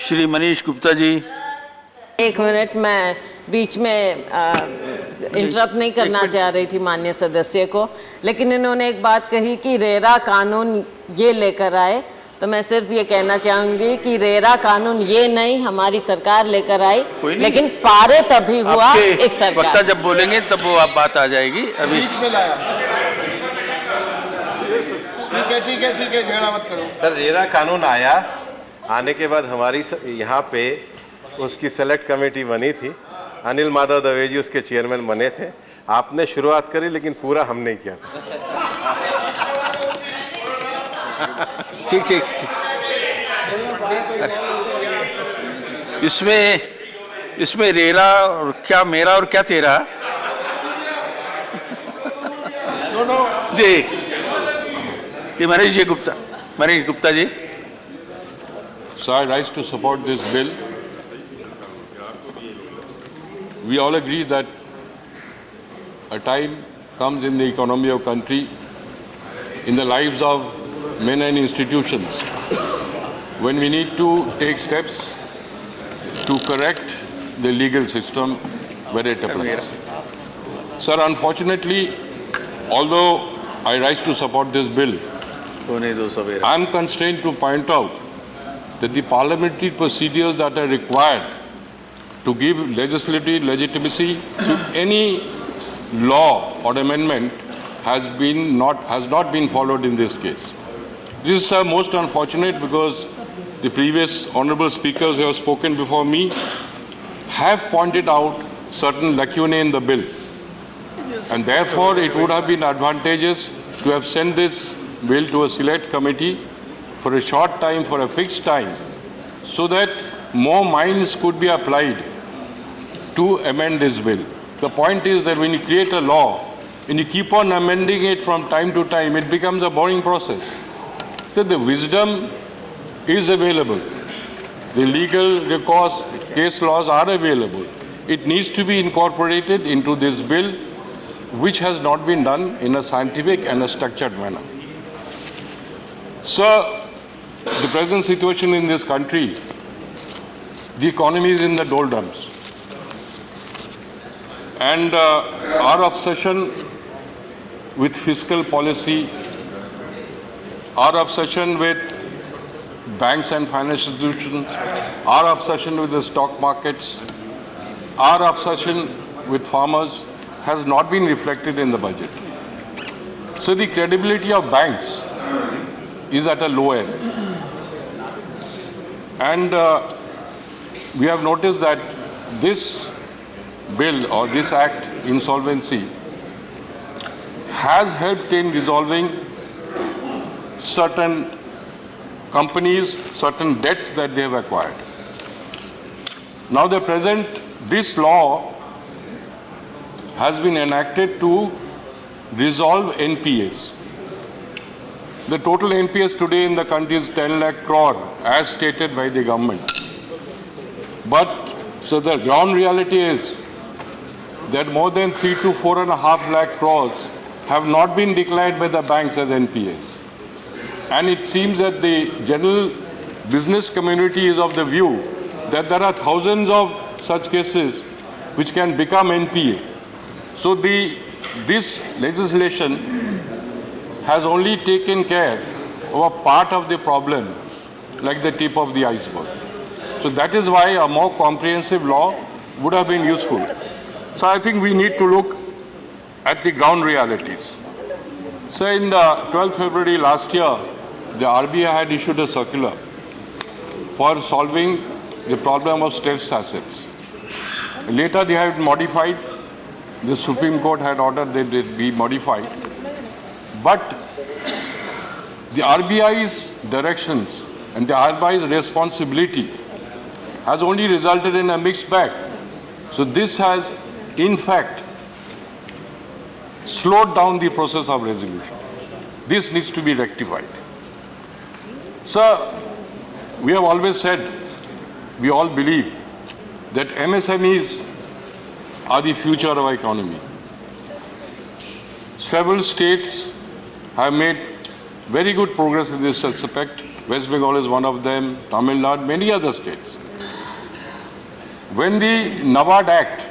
श्री मनीष गुप्ता जी। एक मिनट, मैं बीच में इंटरप्ट नहीं करना चाह रही थी माननीय सदस्य को, लेकिन इन्होंने एक बात कही कि रेरा कानून ये लेकर आए, तो मैं सिर्फ ये कहना चाहूंगी कि रेरा कानून ये नहीं हमारी सरकार लेकर आई, लेकिन पारित अभी हुआ इस सरकार। वक्ता जब बोलेंगे तब वो आप बात आ जाएगी। अभी बीच में लाया। ठीक है, झगड़ा मत करो। सर, रेरा कानून आया, आने के बाद हमारी यहाँ पे उसकी सेलेक्ट कमेटी बनी थी। अनिल माधव दवे जी उसके चेयरमैन बने थे। आपने शुरुआत करी लेकिन पूरा हमने किया। ठीक। इसमें रेरा और क्या मेरा और क्या तेरा दोनों जी। ये Manish Gupta ji. So I rise to support this bill. We all agree that a time comes in the economy of country, in the lives of men and institutions, when we need to take steps to correct the legal system where it applies. Sir, unfortunately, although I rise to support this bill, I am constrained to point out that the parliamentary procedures that are required to give legislative legitimacy to any law or amendment has not been followed in this case. This is most unfortunate because the previous honorable speakers who have spoken before me have pointed out certain lacunae in the bill, and therefore it would have been advantageous to have sent this bill to a select committee for a short time, for a fixed time, so that more minds could be applied to amend this bill. The point is that when you create a law and you keep on amending it from time to time, it becomes a boring process. So the wisdom is available. The legal recourse, case laws are available. It needs to be incorporated into this bill, which has not been done in a scientific and a structured manner. Sir, the present situation in this country, the economy is in the doldrums. And our obsession with fiscal policy, our obsession with banks and financial institutions, our obsession with the stock markets, our obsession with farmers has not been reflected in the budget. So the credibility of banks is at a low end. And we have noticed that this bill or this act, insolvency, has helped in resolving certain companies, certain debts that they have acquired. Now this law has been enacted to resolve NPAs. The total NPAs today in the country is 10 lakh crore as stated by the government. But so the ground reality is that more than 3 to 4.5 lakh crores have not been declared by the banks as NPAs. And it seems that the general business community is of the view that there are thousands of such cases which can become NPA. So this legislation has only taken care of a part of the problem, like the tip of the iceberg. So that is why a more comprehensive law would have been useful. So I think we need to look at the ground realities. So in 12th February last year, the RBI had issued a circular for solving the problem of stressed assets. Later they had modified. The Supreme Court had ordered that it be modified. But the RBI's directions and the RBI's responsibility has only resulted in a mixed bag. So this has, in fact, slowed down the process of resolution. This needs to be rectified. Sir, we have always said, we all believe that MSMEs are the future of our economy. Several states have made very good progress in this respect. West Bengal is one of them, Tamil Nadu, many other states. When the NABARD Act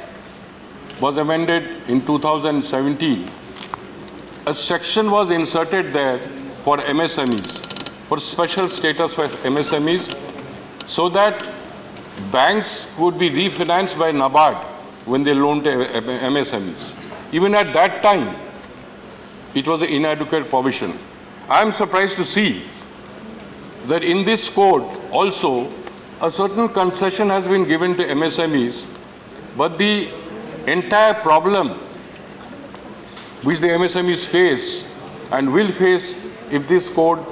was amended in 2017, a section was inserted there for MSMEs, for special status for MSMEs, so that banks could be refinanced by NABARD when they loaned to MSMEs. Even at that time, it was an inadequate provision. I am surprised to see that in this code also a certain concession has been given to MSMEs, but the entire problem which the MSMEs face and will face if this code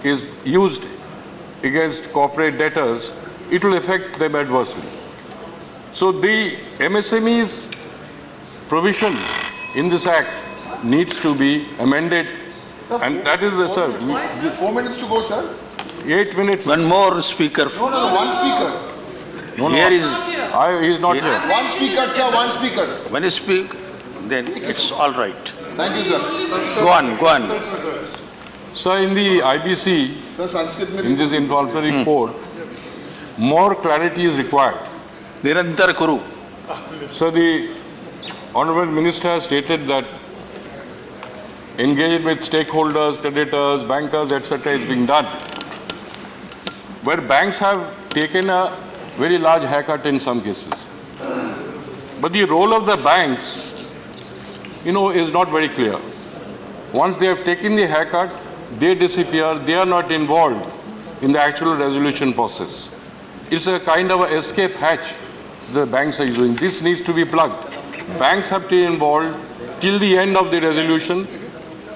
is used against corporate debtors, it will affect them adversely. So the MSMEs provision in this act needs to be amended, and that is the, sir, 4 minutes to go, sir. 8 minutes. One more speaker. No, one speaker. No, Here is, he is not here. One speaker, sir, one speaker. when you speak, then it's all right. Thank you, sir. Go on, go on. So in the IBC, Sir, Sanskrit in mein. this involuntary code, more clarity is required. Nirantar Kuru. So the Honorable Minister has stated that engagement with stakeholders, creditors, bankers, etc. is being done. Where banks have taken a very large haircut in some cases. But the role of the banks, is not very clear. Once they have taken the haircut, they disappear, they are not involved in the actual resolution process. It's a kind of an escape hatch the banks are using. This needs to be plugged. Banks have to be involved till the end of the resolution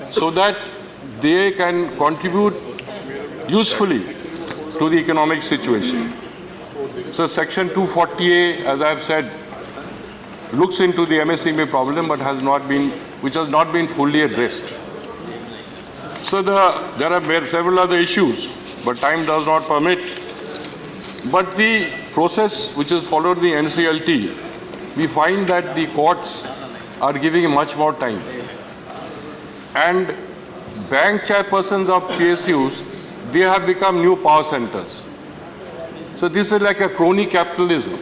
so that they can contribute usefully to the economic situation. So Section 240A, as I have said, looks into the MSME problem but which has not been fully addressed. So there are several other issues, but time does not permit. But the process which is followed the NCLT, we find that the courts are giving much more time. And bank chairpersons of PSUs, they have become new power centers. So this is like a crony capitalism.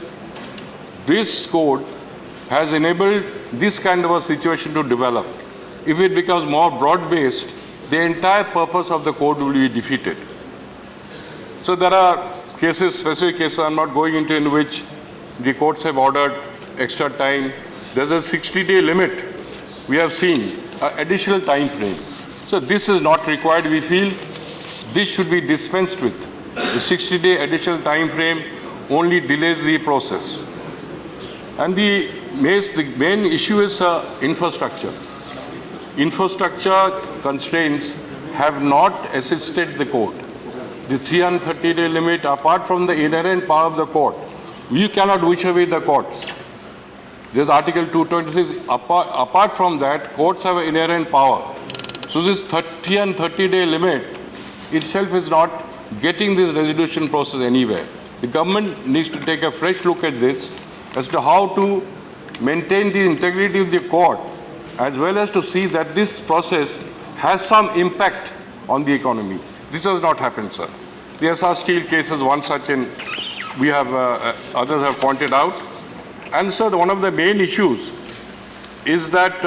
This code has enabled this kind of a situation to develop. If it becomes more broad-based, the entire purpose of the code will be defeated. So there are cases, specific cases I'm not going into, in which the courts have ordered extra time. There's a 60-day limit. We have seen an additional time frame. So this is not required. We feel this should be dispensed with. The 60-day additional time frame only delays the process. And the main issue is infrastructure. Infrastructure constraints have not assisted the court. The 330-day limit, apart from the inherent power of the court, we cannot wish away the courts. There's Article 226. Apart from that, courts have an inherent power. So this 330-day limit itself is not getting this resolution process anywhere. The government needs to take a fresh look at this as to how to maintain the integrity of the court, as well as to see that this process has some impact on the economy. This has not happened, sir. The Essar Steel case is one such, and we have others have pointed out. And sir, one of the main issues is that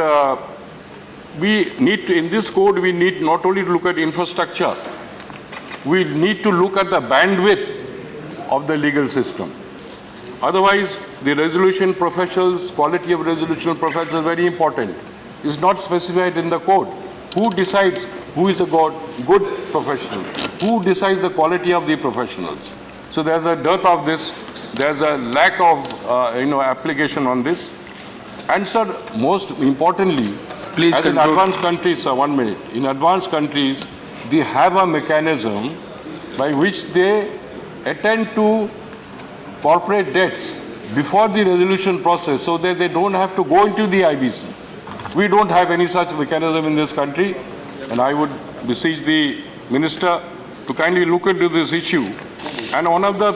we need to, in this code, we need not only to look at infrastructure, we need to look at the bandwidth of the legal system. Otherwise, the resolution professionals, quality of resolution professionals is very important. It's not specified in the code. Who decides who is a good professional? Who decides the quality of the professionals? So there's a dearth of this. There's a lack of application on this. And sir, most importantly, Please as in conclude. advanced countries, sir, 1 minute. In advanced countries, they have a mechanism by which they attend to corporate debts before the resolution process, so that they don't have to go into the IBC. We don't have any such mechanism in this country, and I would beseech the minister to kindly look into this issue. And one of the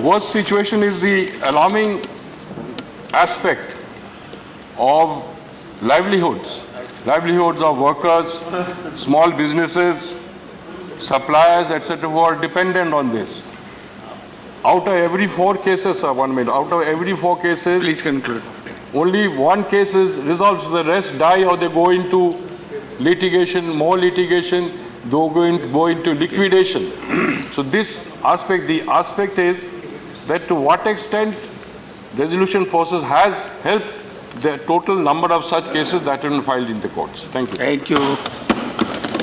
worst situation is the alarming aspect of livelihoods of workers, small businesses, suppliers, etc., who are dependent on this. out of every 4 cases, sir, 1 minute, out of every 4 cases, Please conclude. only 1 case is resolved, so the rest die or they go into litigation, more litigation, they go into liquidation. So this aspect, the aspect is that to what extent resolution process has helped the total number of such cases that have been filed in the courts. Thank you. Thank you.